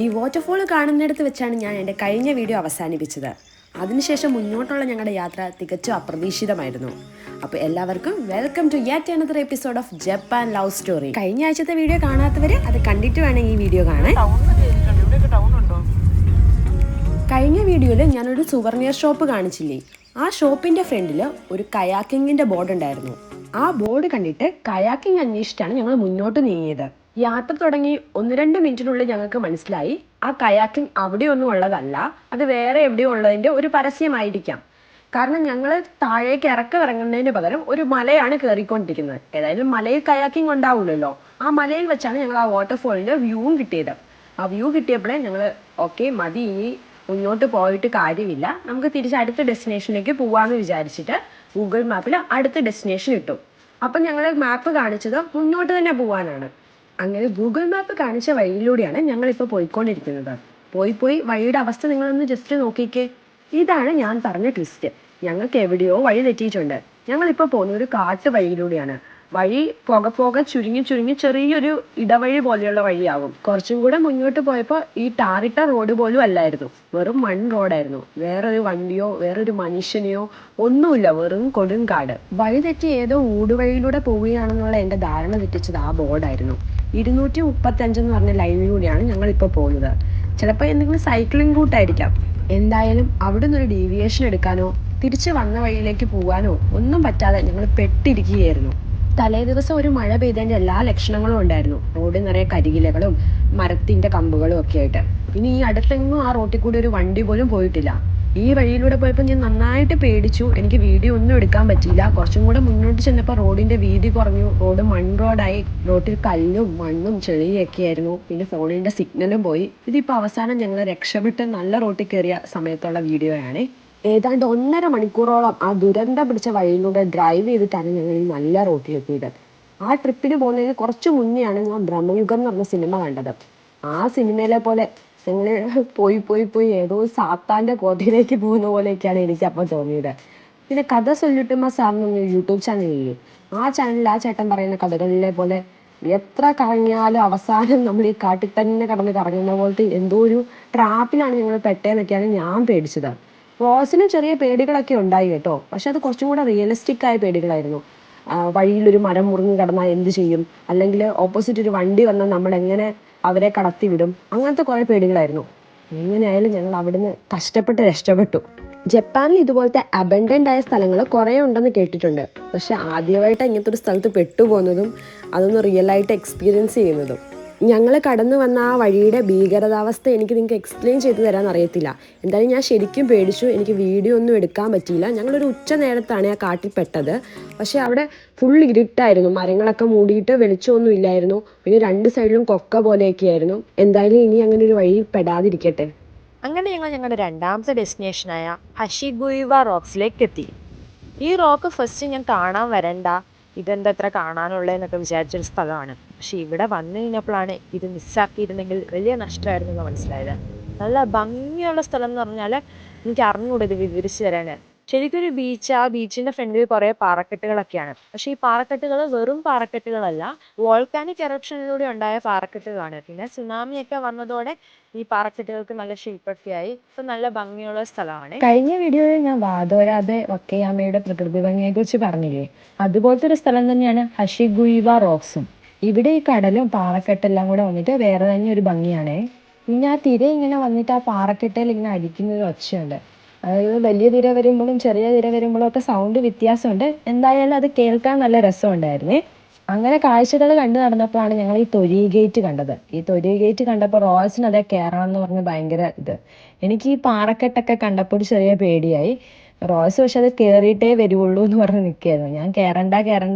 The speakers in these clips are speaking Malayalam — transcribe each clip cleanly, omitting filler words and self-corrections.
ഈ വാട്ടർഫോൾ കാണുന്നിടത്ത് വെച്ചാണ് ഞാൻ എൻ്റെ കഴിഞ്ഞ വീഡിയോ അവസാനിപ്പിച്ചത്. അതിനുശേഷം മുന്നോട്ടുള്ള ഞങ്ങളുടെ യാത്ര തികച്ചും അപ്രതീക്ഷിതമായിരുന്നു. അപ്പോൾ എല്ലാവർക്കും welcome to yet another episode of Japan love story. കഴിഞ്ഞ ആഴ്ചത്തെ വീഡിയോ കാണാത്തവർ അത് കണ്ടിട്ട് വേണം ഈ വീഡിയോ കാണാൻ. കഴിഞ്ഞ വീഡിയോയിൽ ഞാനൊരു സുവർണിയർ ഷോപ്പ് കാണിച്ചില്ലേ, ആ ഷോപ്പിൻ്റെ ഫ്രണ്ടിൽ ഒരു കയാക്കിങ്ങിൻ്റെ ബോർഡ് ഉണ്ടായിരുന്നു. ആ ബോർഡ് കണ്ടിട്ട് കയാക്കിങ് അന്വേഷിച്ചിട്ടാണ് ഞങ്ങൾ മുന്നോട്ട് നീങ്ങിയത്. യാത്ര തുടങ്ങി 1-2 മിനിറ്റിനുള്ളിൽ ഞങ്ങൾക്ക് മനസ്സിലായി ആ കയാക്കിങ് അവിടെയൊന്നും ഉള്ളതല്ല, അത് വേറെ എവിടെയോ ഉള്ളതിൻ്റെ ഒരു പരസ്യമായിരിക്കാം. കാരണം ഞങ്ങൾ താഴേക്ക് ഇറങ്ങുന്നതിന് പകരം ഒരു മലയാണ് കയറിക്കൊണ്ടിരിക്കുന്നത്. ഏതായാലും മലയിൽ കയാക്കിങ് ഉണ്ടാവില്ലല്ലോ. ആ മലയിൽ വെച്ചാണ് ഞങ്ങൾ ആ വാട്ടർഫോളിൻ്റെ വ്യൂവും കിട്ടിയത്. ആ വ്യൂ കിട്ടിയപ്പോഴേ ഞങ്ങൾ ഓക്കെ മതി, ഇനി മുന്നോട്ട് പോയിട്ട് കാര്യമില്ല, നമുക്ക് തിരിച്ച് അടുത്ത ഡെസ്റ്റിനേഷനിലേക്ക് പോവാമെന്ന് വിചാരിച്ചിട്ട് ഗൂഗിൾ മാപ്പിൽ അടുത്ത ഡെസ്റ്റിനേഷൻ ഇട്ടു. അപ്പം ഞങ്ങൾ മാപ്പ് കാണിച്ചത് മുന്നോട്ട് തന്നെ പോകാനാണ്. അങ്ങനെ ഗൂഗിൾ മാപ്പ് കാണിച്ച വഴിയിലൂടെയാണ് ഞങ്ങളിപ്പോൾ പോയിക്കൊണ്ടിരിക്കുന്നത്. പോയി വഴിയുടെ അവസ്ഥ നിങ്ങളൊന്ന് ജസ്റ്റ് നോക്കിക്കേ. ഇതാണ് ഞാൻ പറഞ്ഞ ട്വിസ്റ്റ്. ഞങ്ങൾക്ക് എവിടെയോ വഴി തെറ്റിയിട്ടുണ്ട്. ഞങ്ങളിപ്പോൾ പോകുന്ന ഒരു കാട്ട് വഴിയിലൂടെയാണ്. വഴി പോകെ ചുരുങ്ങി ചെറിയൊരു ഇടവഴി പോലെയുള്ള വഴിയാകും. കുറച്ചും കൂടെ മുന്നോട്ട് പോയപ്പോൾ ഈ ടാറിട്ട റോഡ് പോലും അല്ലായിരുന്നു, വെറും മൺ റോഡായിരുന്നു. വേറൊരു വണ്ടിയോ വേറൊരു മനുഷ്യനെയോ ഒന്നുമില്ല, വെറും കൊടുങ്കാട്. വഴി തെറ്റി ഏതോ ഊടുവഴിയിലൂടെ പോവുകയാണെന്നുള്ള എൻ്റെ ധാരണ തെറ്റിച്ചത് ആ ബോർഡായിരുന്നു. 235 എന്ന് പറഞ്ഞ ലൈനിലൂടെയാണ് ഞങ്ങളിപ്പോൾ പോകുന്നത്. ചിലപ്പോൾ എന്തെങ്കിലും സൈക്ലിംഗ് റൂട്ടായിരിക്കാം. എന്തായാലും അവിടെ നിന്നൊരു ഡീവിയേഷൻ എടുക്കാനോ തിരിച്ച് വന്ന വഴിയിലേക്ക് പോകാനോ ഒന്നും പറ്റാതെ ഞങ്ങൾ പെട്ടിരിക്കുകയായിരുന്നു. തലേ ദിവസം ഒരു മഴ പെയ്തതിൻ്റെ എല്ലാ ലക്ഷണങ്ങളും ഉണ്ടായിരുന്നു. റോഡിൽ നിറയെ കരികിലകളും മരത്തിൻ്റെ കമ്പുകളും ഒക്കെ ആയിട്ട്. പിന്നെ ഈ അടുത്തെങ്ങും ആ റോട്ടിൽ കൂടി ഒരു വണ്ടി പോലും പോയിട്ടില്ല. ഈ വഴിയിലൂടെ പോയപ്പോൾ ഞാൻ നന്നായിട്ട് പേടിച്ചു. എനിക്ക് വീഡിയോ ഒന്നും എടുക്കാൻ പറ്റിയില്ല. കുറച്ചും കൂടെ മുന്നോട്ട് ചെന്നപ്പോൾ റോഡിൻ്റെ വീതി കുറഞ്ഞു. റോഡ് മൺ റോഡായി. റോഡിൽ കല്ലും മണ്ണും ചെളിയൊക്കെ ആയിരുന്നു. പിന്നെ ഫോണിൻ്റെ സിഗ്നലും പോയി. ഇതിപ്പോൾ അവസാനം ഞങ്ങൾ രക്ഷപ്പെട്ട് നല്ല റോട്ടിൽ കയറിയ സമയത്തുള്ള വീഡിയോയാണ്. ഏതാണ്ട് 1.5 മണിക്കൂറോളം ആ ദുരന്തം പിടിച്ച വഴിയിലൂടെ ഡ്രൈവ് ചെയ്തിട്ടാണ് ഞങ്ങൾ ഈ നല്ല റോട്ടിലെത്തിയത്. ആ ട്രിപ്പിന് പോകുന്നതിന് കുറച്ച് മുന്നെയാണ് ഞാൻ ബ്രഹ്മയുഗം എന്ന് പറഞ്ഞ സിനിമ കണ്ടത്. ആ സിനിമയിലെ പോലെ ഞങ്ങൾ പോയി ഏതോ സാത്താൻ്റെ കോട്ടയിലേക്ക് പോകുന്ന പോലെയൊക്കെയാണ് എനിക്ക് അപ്പോൾ തോന്നിയത്. പിന്നെ കഥ സൊല്ലിട്ടുമ്മ സാറിന് യൂട്യൂബ് ചാനലില്ലേ, ആ ചാനലിൽ ആ ചേട്ടൻ പറയുന്ന കഥകളിലെ പോലെ എത്ര കറങ്ങിയാലും അവസാനം നമ്മൾ ഈ കാട്ടിൽ തന്നെ കടന്ന് കറങ്ങുന്ന പോലത്തെ എന്തോ ഒരു ട്രാപ്പിലാണ് ഞങ്ങൾ പെട്ടതെന്നൊക്കെയാണ് ഞാൻ പേടിച്ചത്. റോസിന് ചെറിയ പേടികളൊക്കെ ഉണ്ടായി കേട്ടോ, പക്ഷെ അത് കുറച്ചും കൂടെ റിയലിസ്റ്റിക് ആയ പേടികളായിരുന്നു. വഴിയിലൊരു മരം മുറിഞ്ഞ് കിടന്നാൽ എന്ത് ചെയ്യും, അല്ലെങ്കിൽ ഓപ്പോസിറ്റ് ഒരു വണ്ടി വന്നാൽ നമ്മൾ എങ്ങനെ അവരെ കടത്തി വിടും, അങ്ങനത്തെ കുറേ പേടികളായിരുന്നു. എങ്ങനെയായാലും ഞങ്ങൾ അവിടുന്ന് കഷ്ടപ്പെട്ട് രക്ഷപ്പെട്ടു. ജപ്പാനിൽ ഇതുപോലത്തെ അബൻഡൻ്റ് ആയ സ്ഥലങ്ങൾ കുറേ ഉണ്ടെന്ന് കേട്ടിട്ടുണ്ട്. പക്ഷെ ആദ്യമായിട്ട് ഇങ്ങനത്തെ ഒരു സ്ഥലത്ത് പെട്ടുപോകുന്നതും അതൊന്ന് റിയലായിട്ട് എക്സ്പീരിയൻസ് ചെയ്യുന്നതും. ഞങ്ങൾ കടന്നു വന്ന ആ വഴിയുടെ ഭീകരതാവസ്ഥ എനിക്ക് നിങ്ങൾക്ക് എക്സ്പ്ലെയിൻ ചെയ്തു തരാൻ അറിയത്തില്ല. എന്തായാലും ഞാൻ ശരിക്കും പേടിച്ചു. എനിക്ക് വീഡിയോ ഒന്നും എടുക്കാൻ പറ്റിയില്ല. ഞങ്ങളൊരു ഉച്ച നേരത്താണ് ആ കാട്ടിൽ പെട്ടത്. പക്ഷേ അവിടെ ഫുൾ ഇരുട്ടായിരുന്നു, മരങ്ങളൊക്കെ മൂടിയിട്ട് വെളിച്ചമൊന്നും ഇല്ലായിരുന്നു. പിന്നെ 2 സൈഡിലും കൊക്ക പോലെയൊക്കെ ആയിരുന്നു. എന്തായാലും ഇനി അങ്ങനെ ഒരു വഴി പെടാതിരിക്കട്ടെ. അങ്ങനെ ഞങ്ങൾ ഞങ്ങളുടെ രണ്ടാമത്തെ ഡെസ്റ്റിനേഷനായ ഹഷിഗുയിവ റോക്സിലേക്ക് എത്തി. ഈ റോക്ക് ഫസ്റ്റ് ഞാൻ കാണാൻ വരണ്ട, ഇതെന്താ എത്ര കാണാനുള്ളതെന്നൊക്കെ വിചാരിച്ചൊരു സ്ഥലമാണ്. പക്ഷെ ഇവിടെ വന്നു കഴിഞ്ഞപ്പോഴാണ് ഇത് മിസ്സാക്കിയിരുന്നെങ്കിൽ വലിയ നഷ്ടമായിരുന്നു എന്ന് മനസ്സിലായത്. നല്ല ഭംഗിയുള്ള സ്ഥലം എന്ന് പറഞ്ഞാൽ എനിക്ക് അറിഞ്ഞുകൂടെ ഇത് വിവരിച്ചു തരാൻ. ശരിക്കൊരു ബീച്ച്, ആ ബീച്ചിൻ്റെ ഫ്രണ്ടിൽ കുറേ പാറക്കെട്ടുകളൊക്കെയാണ്. പക്ഷേ ഈ പാറക്കെട്ടുകൾ വെറും പാറക്കെട്ടുകളല്ല, വോൾക്കാനിക് എറപ്ഷനിലൂടെ ഉണ്ടായ പാറക്കെട്ടുകളാണ്. പിന്നെ സുനാമിയൊക്കെ വന്നതോടെ ഈ പാറക്കെട്ടുകൾക്ക് നല്ല ഷേപ്പൊക്കെയായി. ഇപ്പം നല്ല ഭംഗിയുള്ള സ്ഥലമാണ്. കഴിഞ്ഞ വീഡിയോയിൽ ഞാൻ വാദോരാതെ വക്കയാമയുടെ പ്രകൃതി ഭംഗിയെക്കുറിച്ച് പറഞ്ഞില്ലേ, അതുപോലത്തെ ഒരു സ്ഥലം തന്നെയാണ് ഹഷിഗുയിവ റോക്സും. ഇവിടെ ഈ കടലും പാറക്കെട്ടെല്ലാം കൂടെ വന്നിട്ട് വേറെ തന്നെ ഒരു ഭംഗിയാണേ. പിന്നെ ആ തിര ഇങ്ങനെ വന്നിട്ട് ആ പാറക്കെട്ടയിൽ ഇങ്ങനെ അടിക്കുന്നൊരു ഒച്ചയുണ്ട്. അതായത് വലിയ തിര വരുമ്പോഴും ചെറിയ തിര വരുമ്പോഴും ഒക്കെ സൗണ്ട് വ്യത്യാസമുണ്ട്. എന്തായാലും അത് കേൾക്കാൻ നല്ല രസമുണ്ടായിരുന്നേ. അങ്ങനെ കാഴ്ചകൾ കണ്ടു നടന്നപ്പോഴാണ് ഞങ്ങൾ ഈ തൊരി ഗേറ്റ് കണ്ടത്. ഈ തൊരി ഗേറ്റ് കണ്ടപ്പോൾ റോയൽസിന് അതേ കയറണം എന്ന് പറഞ്ഞ് ഭയങ്കര എനിക്ക് ഈ പാറക്കെട്ടൊക്കെ കണ്ടപ്പോൾ ഒരു ചെറിയ പേടിയായി. റോയൽസ് പക്ഷെ അത് കയറിയിട്ടേ വരുവുള്ളൂ എന്ന് പറഞ്ഞ് നിൽക്കുകയായിരുന്നു. ഞാൻ കയറണ്ട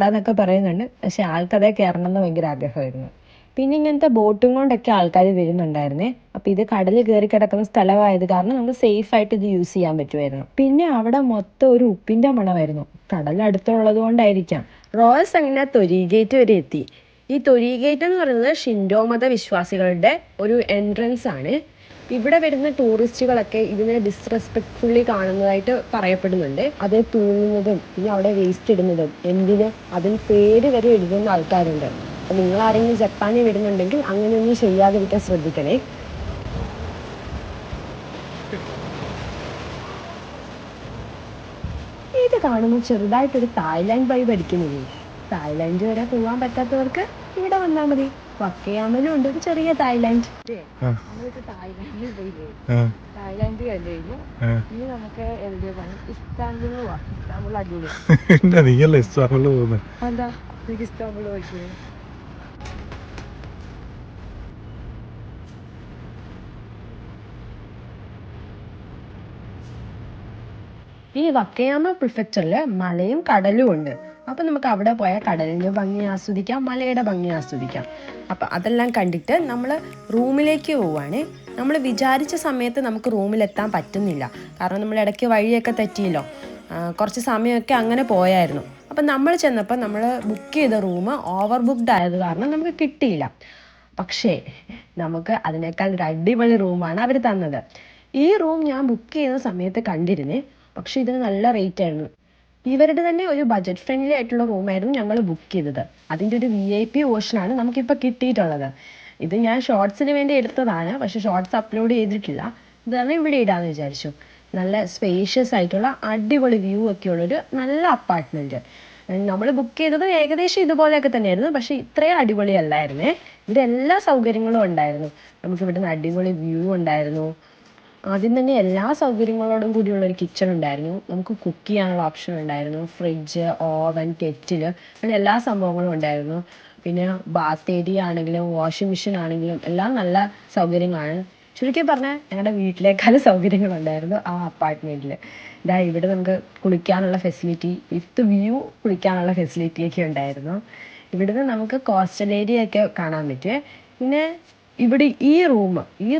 എന്നൊക്കെ പറയുന്നുണ്ട്, പക്ഷെ ആൾക്കതേ കയറണം എന്ന് ഭയങ്കര ആഗ്രഹമായിരുന്നു. പിന്നെ ഇങ്ങനത്തെ ബോട്ടും കൊണ്ടൊക്കെ ആൾക്കാർ വരുന്നുണ്ടായിരുന്നേ. അപ്പോൾ ഇത് കടലിൽ കയറി കിടക്കുന്ന സ്ഥലമായത് കാരണം നമുക്ക് സേഫ് ആയിട്ട് ഇത് യൂസ് ചെയ്യാൻ പറ്റുമായിരുന്നു. പിന്നെ അവിടെ മൊത്തം ഒരു ഉപ്പിൻ്റെ മണമായിരുന്നു. കടലടുത്തുള്ളത് കൊണ്ടായിരിക്കാം. റോയൽസ് അങ്ങനെ തൊരി ഗേറ്റ് വരെ എത്തി. ഈ തൊരി ഗേറ്റ് എന്ന് പറയുന്നത് ഷിൻഡോ മത വിശ്വാസികളുടെ ഒരു എൻട്രൻസ് ആണ്. ഇവിടെ വരുന്ന ടൂറിസ്റ്റുകളൊക്കെ ഇതിനെ ഡിസ്റെസ്പെക്ട്ഫുള്ളി കാണുന്നതായിട്ട് പറയപ്പെടുന്നുണ്ട്. അത് തൂങ്ങുന്നതും പിന്നെ അവിടെ വേസ്റ്റ് ഇടുന്നതും എന്തിന് അതിൽ പേര് വരെ എഴുതുന്ന ആൾക്കാരുണ്ട്. അപ്പോൾ നിങ്ങൾ ആരെങ്കിലും ജപ്പാനിൽ വരുന്നുണ്ടെങ്കിൽ അങ്ങനെയൊന്നും ചെയ്യാതിരിക്കാൻ ശ്രദ്ധിക്കണേ. ഇത് കാണുമ്പോൾ ചെറുതായിട്ടൊരു തായ്ലാൻഡ് വൈബ് അടിക്കുന്നില്ലേ? തായ്ലാൻഡ് വരെ പോകാൻ പറ്റാത്തവർക്ക് ഇവിടെ വന്നാൽ മതി. വക്കയാമലും ഉണ്ട് ഒരു ചെറിയ തായ്ലാൻഡ്. നമ്മളിപ്പോ തായ്ലാൻഡിൽ പോയില്ലേ? തായ്ലാൻഡ് കഴിഞ്ഞു ഇനി നമുക്ക് എന്ത് പോകാം? ഇസ്താംബുൾ പോവാം. ഇസ്താംബുൾ അടിപൊളി. നീയല്ലേ ഇസ്താംബുളിൽ പോകുന്നത്? എന്താ എനിക്ക് ഇസ്താംബുൾ പോയിട്ട് ഈ വക്കയാമ പ്രിഫെക്ചറിൽ മലയും കടലും ഉണ്ട്. അപ്പം നമുക്ക് അവിടെ പോയാൽ കടലിൻ്റെ ഭംഗി ആസ്വദിക്കാം, മലയുടെ ഭംഗി ആസ്വദിക്കാം. അപ്പം അതെല്ലാം കണ്ടിട്ട് നമ്മൾ റൂമിലേക്ക് പോവുകയാണ്. നമ്മൾ വിചാരിച്ച സമയത്ത് നമുക്ക് റൂമിലെത്താൻ പറ്റുന്നില്ല. കാരണം നമ്മൾ ഇടയ്ക്ക് വഴിയൊക്കെ തെറ്റിയല്ലോ. കുറച്ച് സമയമൊക്കെ അങ്ങനെ പോയായിരുന്നു. അപ്പം നമ്മൾ ചെന്നപ്പോൾ നമ്മൾ ബുക്ക് ചെയ്ത റൂം ഓവർ ബുക്ക്ഡ് ആയത് കാരണം നമുക്ക് കിട്ടിയില്ല. പക്ഷേ നമുക്ക് അതിനേക്കാൾ ഒരു അടിപൊളി റൂമാണ് അവർ തന്നത്. ഈ റൂം ഞാൻ ബുക്ക് ചെയ്യുന്ന സമയത്ത് കണ്ടിരുന്നേ, പക്ഷെ ഇതിന് നല്ല റേറ്റ് ആയിരുന്നു. ഇവരുടെ തന്നെ ഒരു ബജറ്റ് ഫ്രണ്ട്ലി ആയിട്ടുള്ള റൂമായിരുന്നു ഞങ്ങൾ ബുക്ക് ചെയ്തത്. അതിൻ്റെ ഒരു VIP ഓപ്ഷനാണ് നമുക്കിപ്പോൾ കിട്ടിയിട്ടുള്ളത്. ഇത് ഞാൻ ഷോർട്സിന് വേണ്ടി എടുത്തതാണ്, പക്ഷെ ഷോർട്സ് അപ്ലോഡ് ചെയ്തിട്ടില്ല. ഇതാണ് ഇവിടെ ഇടാന്ന് വിചാരിച്ചു. നല്ല സ്പേഷ്യസ് ആയിട്ടുള്ള അടിപൊളി വ്യൂ ഒക്കെ ഉള്ളൊരു നല്ല അപ്പാർട്ട്മെൻറ്റ്. നമ്മൾ ബുക്ക് ചെയ്തത് ഏകദേശം ഇതുപോലെയൊക്കെ തന്നെയായിരുന്നു, പക്ഷെ ഇത്രയും അടിപൊളിയല്ലായിരുന്നേ. ഇവിടെ എല്ലാ സൗകര്യങ്ങളും ഉണ്ടായിരുന്നു. നമുക്ക് ഇവിടുന്ന് അടിപൊളി വ്യൂ ഉണ്ടായിരുന്നു. ആദ്യം തന്നെ എല്ലാ സൗകര്യങ്ങളോടും കൂടിയുള്ളൊരു കിച്ചൺ ഉണ്ടായിരുന്നു. നമുക്ക് കുക്ക് ചെയ്യാനുള്ള ഓപ്ഷൻ ഉണ്ടായിരുന്നു. ഫ്രിഡ്ജ്, ഓവൻ, കെറ്റിൽ, അങ്ങനെ എല്ലാ സംഭവങ്ങളും ഉണ്ടായിരുന്നു. പിന്നെ ബാത്ത് ഏരിയ ആണെങ്കിലും വാഷിംഗ് മെഷീൻ ആണെങ്കിലും എല്ലാം നല്ല സൗകര്യങ്ങളാണ്. ചുരുക്കി പറഞ്ഞാൽ ഞങ്ങളുടെ വീട്ടിലേക്കാളും സൗകര്യങ്ങളുണ്ടായിരുന്നു ആ അപ്പാർട്ട്മെൻറ്റിൽ. ഇവിടെ നമുക്ക് കുളിക്കാനുള്ള ഫെസിലിറ്റി, വിത്ത് വ്യൂ കുളിക്കാനുള്ള ഫെസിലിറ്റിയൊക്കെ ഉണ്ടായിരുന്നു. ഇവിടുന്ന് നമുക്ക് കോസ്റ്റൽ ഏരിയ ഒക്കെ കാണാൻ പറ്റുമേ. പിന്നെ ഇവിടെ ഈ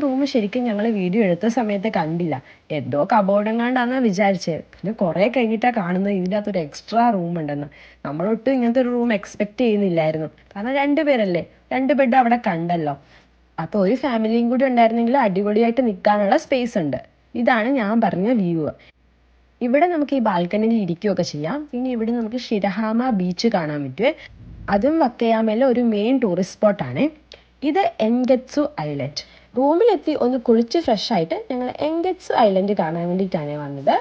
റൂം ശരിക്കും ഞങ്ങൾ വീഡിയോ എടുത്ത സമയത്ത് കണ്ടില്ല. എന്തോ കബോർഡെങ്ങാണ്ടാണെന്നാണ് വിചാരിച്ചത്. പിന്നെ കുറേ കഴിഞ്ഞിട്ടാണ് കാണുന്നത് ഇതിൻ്റെ അകത്തൊരു എക്സ്ട്രാ റൂം ഉണ്ടെന്ന്. നമ്മളൊട്ടും ഇങ്ങനത്തെ ഒരു റൂം എക്സ്പെക്റ്റ് ചെയ്യുന്നില്ലായിരുന്നു. കാരണം 2 പേരല്ലേ, 2 ബെഡ് അവിടെ കണ്ടല്ലോ. അപ്പോൾ ഒരു ഫാമിലിയും കൂടി ഉണ്ടായിരുന്നെങ്കിൽ അടിപൊളിയായിട്ട് നിൽക്കാനുള്ള സ്പേസ് ഉണ്ട്. ഇതാണ് ഞാൻ പറഞ്ഞ വ്യൂ. ഇവിടെ നമുക്ക് ഈ ബാൽക്കണിയിൽ ഇരിക്കുകയൊക്കെ ചെയ്യാം. പിന്നെ ഇവിടെ നമുക്ക് ഷിരഹാമ ബീച്ച് കാണാൻ പറ്റുമേ. അതും വക്കയാമയിലെ ഒരു മെയിൻ ടൂറിസ്റ്റ് സ്പോട്ടാണ്. ഇത് എൻഗെറ്റ്സു ഐലൻഡ്. റൂമിലെത്തി ഒന്ന് കുളിച്ച് ഫ്രഷായിട്ട് ഞങ്ങൾ എൻഗെറ്റ്സു ഐലൻഡ് കാണാൻ വേണ്ടിയിട്ടാണ് വന്നത്.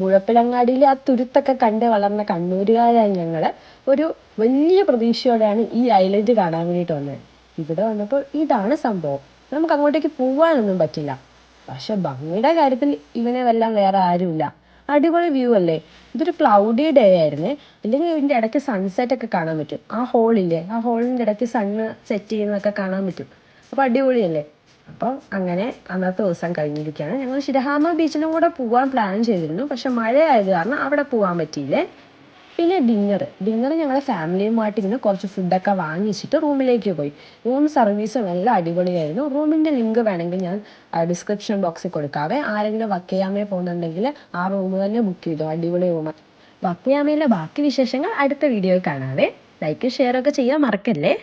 മുഴപ്പിലങ്ങാടിയിലെ ആ തുരുത്തൊക്കെ കണ്ട് വളർന്ന കണ്ണൂരുകാരായ ഞങ്ങൾ ഒരു വലിയ പ്രതീക്ഷയോടെയാണ് ഈ ഐലൻഡ് കാണാൻ വേണ്ടിയിട്ട് വന്നത്. ഇവിടെ വന്നപ്പോൾ ഇതാണ് സംഭവം. നമുക്ക് അങ്ങോട്ടേക്ക് പോകാനൊന്നും പറ്റില്ല. പക്ഷെ ഭംഗിയുടെ കാര്യത്തിൽ ഇവനെ വല്ലാം വേറെ ആരുമില്ല. അടിപൊളി വ്യൂ അല്ലേ? ഇതൊരു ക്ലൗഡി ഡേ ആയിരുന്നേ. അല്ലെങ്കിൽ ഇതിൻ്റെ ഇടയ്ക്ക് സൺസെറ്റ് ഒക്കെ കാണാൻ പറ്റും. ആ ഹോളിൻ്റെ ഇടയ്ക്ക് സണ്ണ് സെറ്റ് ചെയ്യുന്നതൊക്കെ കാണാൻ പറ്റും. അപ്പോൾ അടിപൊളിയല്ലേ? അപ്പോൾ അങ്ങനെ അന്നത്തെ ദിവസം കഴിഞ്ഞിരിക്കുകയാണ്. ഞങ്ങൾ ഷിരഹാമ ബീച്ചിലും കൂടെ പോകാൻ പ്ലാൻ ചെയ്തിരുന്നു, പക്ഷെ മഴയായത് കാരണം അവിടെ പോകാൻ പറ്റിയില്ലേ. പിന്നെ ഡിന്നർ ഞങ്ങൾ ഫാമിലിയുമായിട്ട് ഇങ്ങനെ കുറച്ച് ഫുഡൊക്കെ വാങ്ങിച്ചിട്ട് റൂമിലേക്ക് പോയി. റൂം സർവീസ് നല്ല അടിപൊളിയായിരുന്നു. റൂമിൻ്റെ ലിങ്ക് വേണമെങ്കിൽ ഞാൻ ഡിസ്ക്രിപ്ഷൻ ബോക്സിൽ കൊടുക്കാവേ. ആരെങ്കിലും വക്കയാമയിൽ പോകുന്നുണ്ടെങ്കിൽ ആ റൂം തന്നെ ബുക്ക് ചെയ്തു. അടിപൊളി റൂം. വക്കയാമയിലെ ബാക്കി വിശേഷങ്ങൾ അടുത്ത വീഡിയോയിൽ കാണാവേ. ലൈക്ക് ഷെയർ ഒക്കെ ചെയ്യാൻ മറക്കല്ലേ.